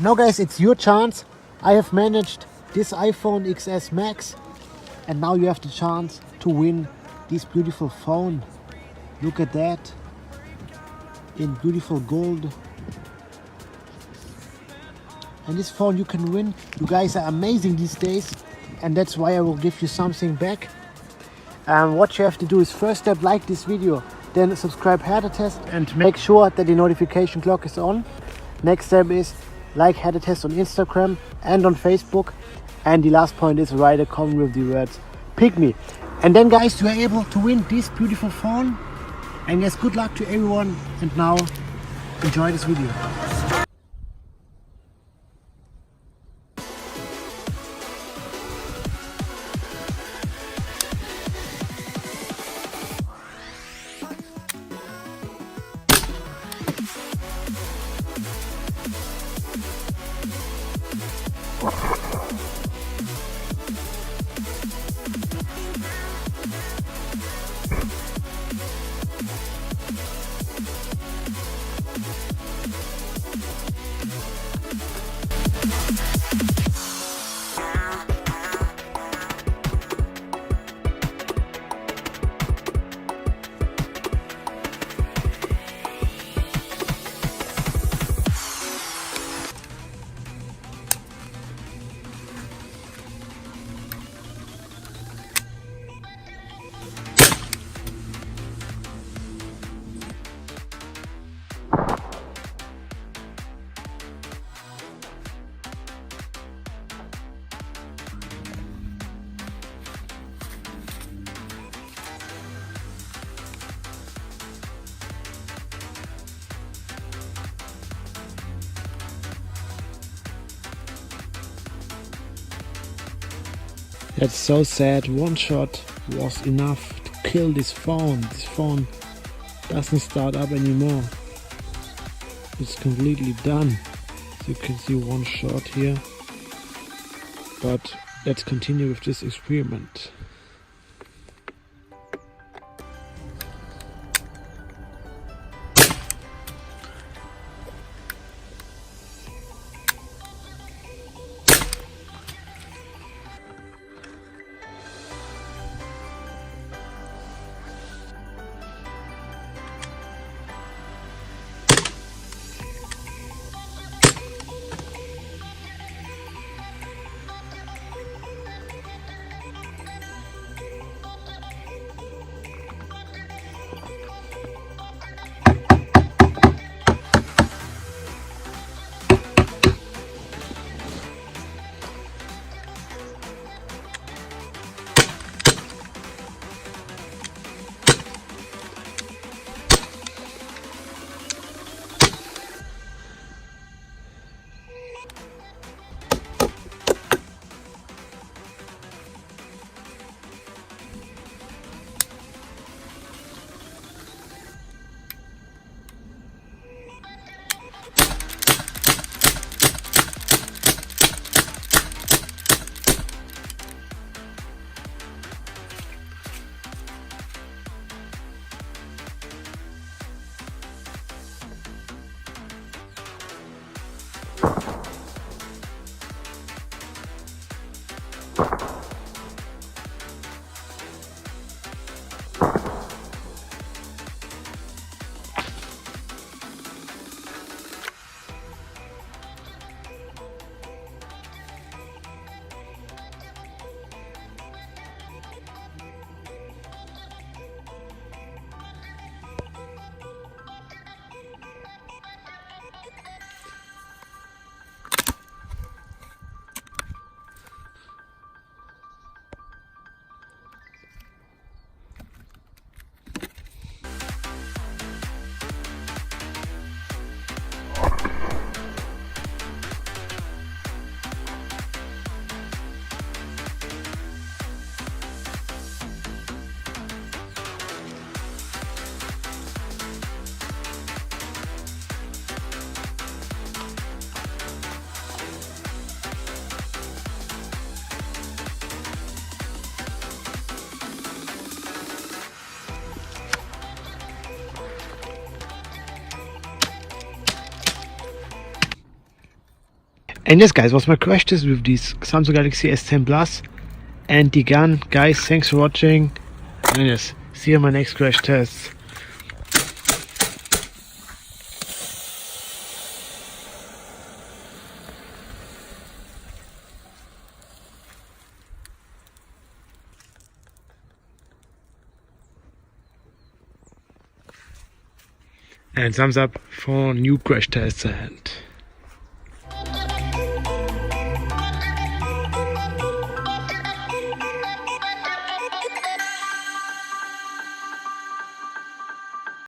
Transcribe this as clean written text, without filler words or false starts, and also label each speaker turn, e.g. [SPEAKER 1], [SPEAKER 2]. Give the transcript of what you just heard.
[SPEAKER 1] Now guys, it's your chance. I have managed this iPhone XS Max and now you have the chance to win this beautiful phone. Look at that, in beautiful gold. And this phone you can win. You guys are amazing these days and that's why I will give you something back. What you have to do is, first step, like this video, then subscribe Wirte Test and make sure that the notification clock is on. Next step is like Wirte Test on Instagram and on Facebook. And the last point is write a comment with the words "pick me." And then guys, you are able to win this beautiful phone. And yes, good luck to everyone. And now enjoy this video. That's so sad. One shot was enough to kill this phone. This phone doesn't start up anymore. It's completely done. So you can see one shot here. But let's continue with this experiment. And yes guys, was my crash test with this Samsung Galaxy S10 Plus and the gun. Guys, thanks for watching, and yes, see you in my next crash test. And thumbs up for new crash tests ahead.